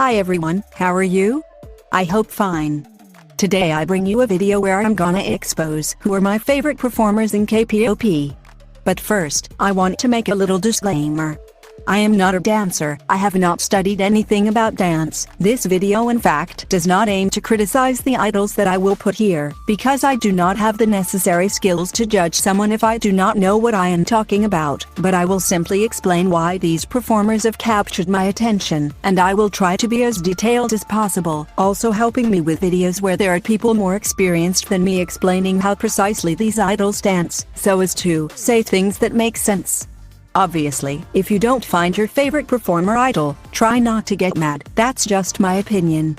Hi everyone, how are you? I hope fine. Today I bring you a video where I'm gonna expose who are my favorite performers in Kpop. But first, I want to make a little disclaimer. I am not a dancer, I have not studied anything about dance. This video in fact does not aim to criticize the idols that I will put here, because I do not have the necessary skills to judge someone if I do not know what I am talking about, but I will simply explain why these performers have captured my attention, and I will try to be as detailed as possible, also helping me with videos where there are people more experienced than me explaining how precisely these idols dance, so as to say things that make sense. Obviously, if you don't find your favorite performer idol, try not to get mad, that's just my opinion.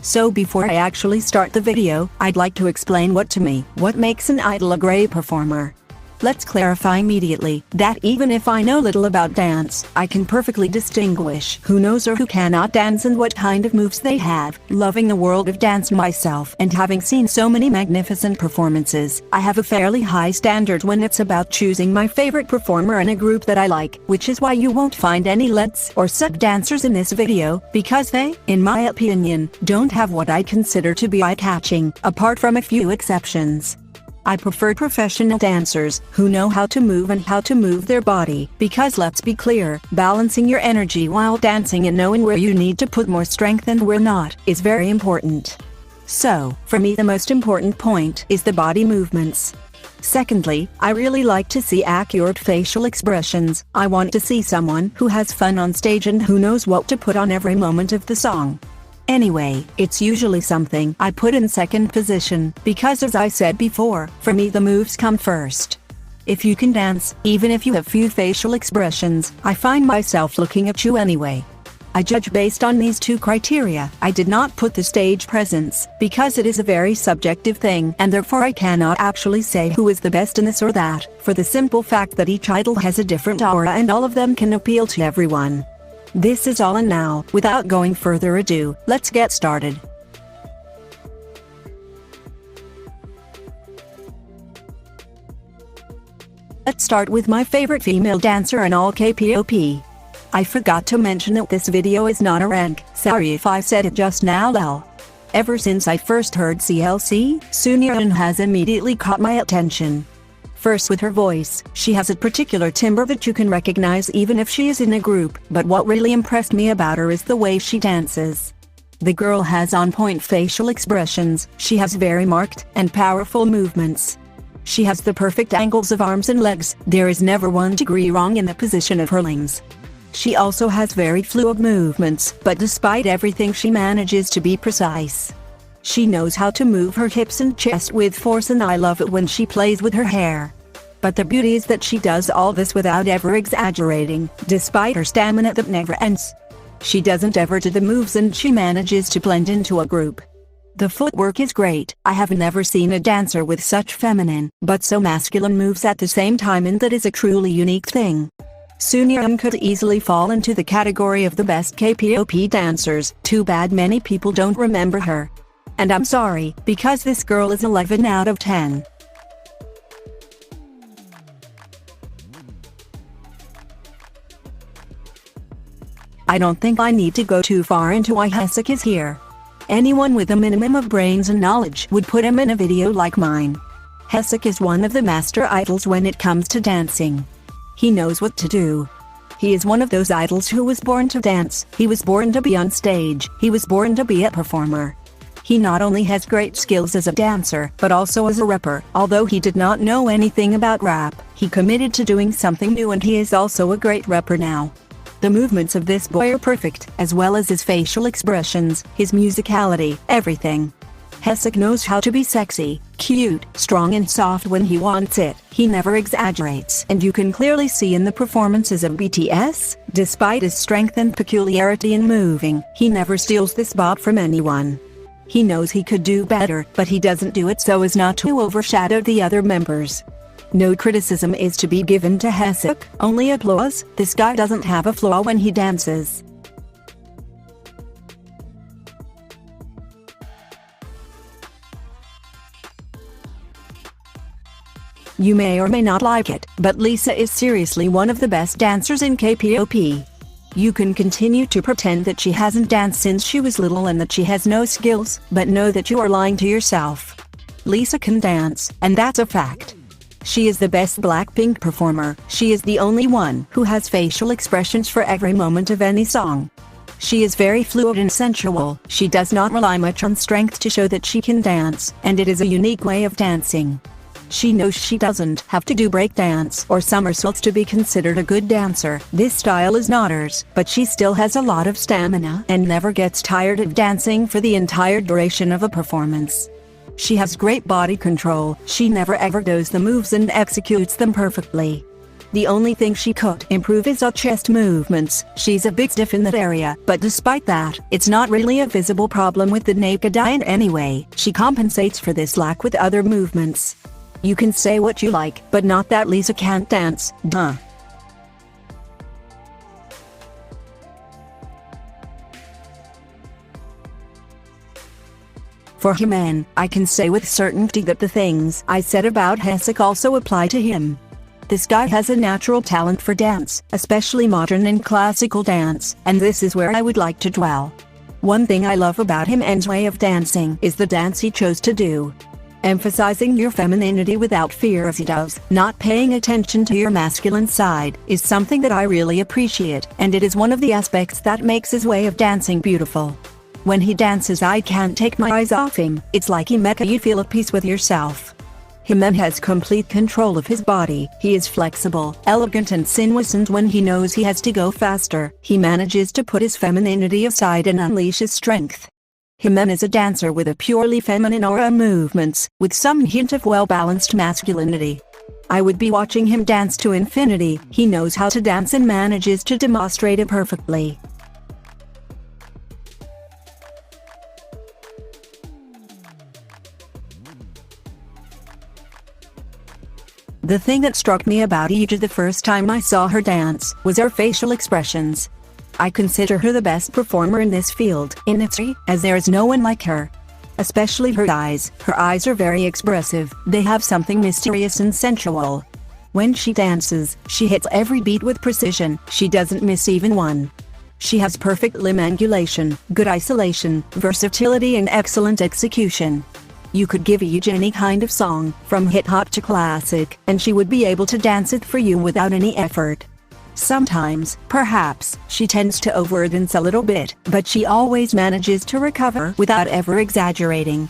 So before I actually start the video, I'd like to explain what makes an idol a great performer. Let's clarify immediately that even if I know little about dance, I can perfectly distinguish who knows or who cannot dance and what kind of moves they have. Loving the world of dance myself and having seen so many magnificent performances, I have a fairly high standard when it's about choosing my favorite performer in a group that I like, which is why you won't find any let's or suck dancers in this video, because they, in my opinion, don't have what I consider to be eye-catching, apart from a few exceptions. I prefer professional dancers who know how to move and how to move their body, because let's be clear, balancing your energy while dancing and knowing where you need to put more strength and where not is very important. So, for me the most important point is the body movements. Secondly, I really like to see accurate facial expressions. I want to see someone who has fun on stage and who knows what to put on every moment of the song. Anyway, it's usually something I put in second position, because as I said before, for me the moves come first. If you can dance, even if you have few facial expressions, I find myself looking at you anyway. I judge based on these two criteria. I did not put the stage presence, because it is a very subjective thing, and therefore I cannot actually say who is the best in this or that, for the simple fact that each idol has a different aura and all of them can appeal to everyone. This is all, and now, without going further ado, let's get started. Let's start with my favorite female dancer in all Kpop. I forgot to mention that this video is not a rank, sorry if I said it just now lol. Ever since I first heard CLC, seungyeon has immediately caught my attention. First with her voice, she has a particular timbre that you can recognize even if she is in a group, but what really impressed me about her is the way she dances. The girl has on-point facial expressions, she has very marked and powerful movements. She has the perfect angles of arms and legs, there is never 1 degree wrong in the position of her limbs. She also has very fluid movements, but despite everything she manages to be precise. She knows how to move her hips and chest with force, and I love it when she plays with her hair. But the beauty is that she does all this without ever exaggerating, despite her stamina that never ends. She doesn't ever do the moves and she manages to blend into a group. The footwork is great, I have never seen a dancer with such feminine, but so masculine moves at the same time, and that is a truly unique thing. Seungyeon could easily fall into the category of the best Kpop dancers, too bad many people don't remember her. And I'm sorry, because this girl is 11 out of 10. I don't think I need to go too far into why Hyolin is here. Anyone with a minimum of brains and knowledge would put him in a video like mine. Hyolin is one of the master idols when it comes to dancing. He knows what to do. He is one of those idols who was born to dance, he was born to be on stage, he was born to be a performer. He not only has great skills as a dancer, but also as a rapper. Although he did not know anything about rap, he committed to doing something new, and he is also a great rapper now. The movements of this boy are perfect, as well as his facial expressions, his musicality, everything. Hyolin knows how to be sexy, cute, strong and soft when he wants it. He never exaggerates, and you can clearly see in the performances of BTS, despite his strength and peculiarity in moving, he never steals this bob from anyone. He knows he could do better, but he doesn't do it so as not to overshadow the other members. No criticism is to be given to Hyolin, only applause. This guy doesn't have a flaw when he dances. You may or may not like it, but Lisa is seriously one of the best dancers in Kpop. You can continue to pretend that she hasn't danced since she was little and that she has no skills, but know that you are lying to yourself. Lisa can dance, and that's a fact. She is the best Blackpink performer. She is the only one who has facial expressions for every moment of any song. She is very fluid and sensual. She does not rely much on strength to show that she can dance, and it is a unique way of dancing. She knows she doesn't have to do breakdance or somersaults to be considered a good dancer. This style is not hers, but she still has a lot of stamina and never gets tired of dancing for the entire duration of a performance. She has great body control. She never ever does the moves and executes them perfectly. The only thing she could improve is her chest movements. She's a bit stiff in that area, but despite that, it's not really a visible problem with the naked eye in any way. She compensates for this lack with other movements. You can say what you like, but not that Lisa can't dance, duh. For Jimin, I can say with certainty that the things I said about Haesuk also apply to him. This guy has a natural talent for dance, especially modern and classical dance, and this is where I would like to dwell. One thing I love about him and his way of dancing is the dance he chose to do. Emphasizing your femininity without fear as he does, not paying attention to your masculine side, is something that I really appreciate, and it is one of the aspects that makes his way of dancing beautiful. When he dances I can't take my eyes off him. It's like he makes you feel at peace with yourself. Jimin has complete control of his body. He is flexible, elegant and sinuous, and when he knows he has to go faster, he manages to put his femininity aside and unleash his strength. Jimin is a dancer with a purely feminine aura and movements, with some hint of well-balanced masculinity. I would be watching him dance to infinity. He knows how to dance and manages to demonstrate it perfectly. The thing that struck me about yeji the first time I saw her dance was her facial expressions. I consider her the best performer in this field, in itzy, as there is no one like her. Especially her eyes. Her eyes are very expressive. They have something mysterious and sensual. When she dances, she hits every beat with precision. She doesn't miss even one. She has perfect limb angulation, good isolation, versatility and excellent execution. You could give yeji any kind of song, from hip-hop to classic, and she would be able to dance it for you without any effort. Sometimes, perhaps, she tends to overdance a little bit, but she always manages to recover without ever exaggerating.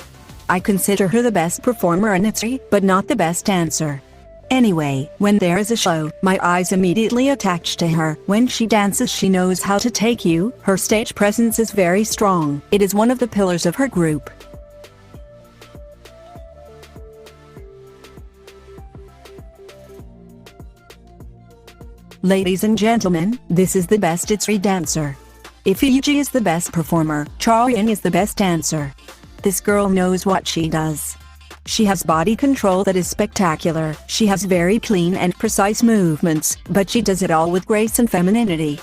I consider her the best performer in itzy, but not the best dancer. Anyway, when there is a show, my eyes immediately attach to her. When she dances she knows how to take you. Her stage presence is very strong. It is one of the pillars of her group. Ladies and gentlemen, this is the best itzy dancer. If yeji is the best performer, chaeryeon is the best dancer. This girl knows what she does. She has body control that is spectacular. She has very clean and precise movements, but she does it all with grace and femininity.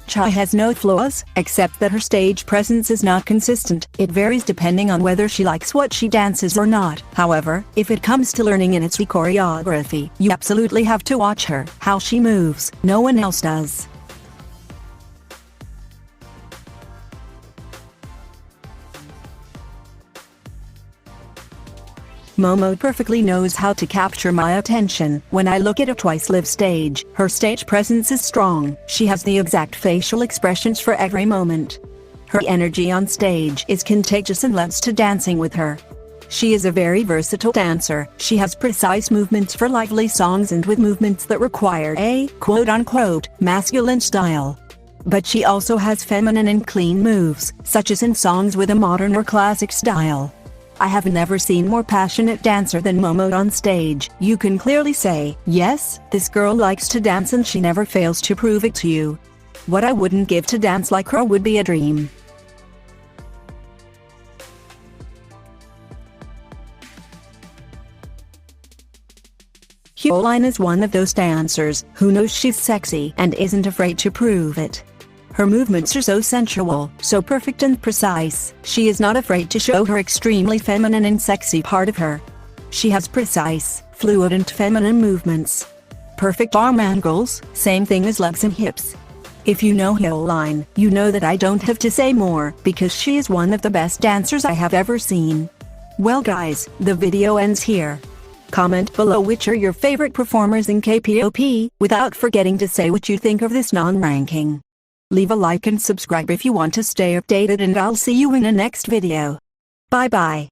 Cha has no flaws, except that her stage presence is not consistent. It varies depending on whether she likes what she dances or not. However, if it comes to learning an itzy choreography, you absolutely have to watch her. How she moves, no one else does. Momo perfectly knows how to capture my attention. When I look at a Twice live stage, her stage presence is strong. She has the exact facial expressions for every moment. Her energy on stage is contagious and loves to dancing with her. She is a very versatile dancer. She has precise movements for lively songs and with movements that require a quote-unquote masculine style. But she also has feminine and clean moves, such as in songs with a modern or classic style. I have never seen more passionate dancer than Momo on stage. You can clearly say, yes, this girl likes to dance and she never fails to prove it to you. What I wouldn't give to dance like her would be a dream. Hyolin is one of those dancers who knows she's sexy and isn't afraid to prove it. Her movements are so sensual, so perfect and precise. She is not afraid to show her extremely feminine and sexy part of her. She has precise, fluid and feminine movements. Perfect arm angles, same thing as legs and hips. If you know Hyolin, you know that I don't have to say more because she is one of the best dancers I have ever seen. Well guys, the video ends here. Comment below which are your favorite performers in Kpop, without forgetting to say what you think of this non-ranking. Leave a like and subscribe if you want to stay updated, and I'll see you in the next video. Bye bye.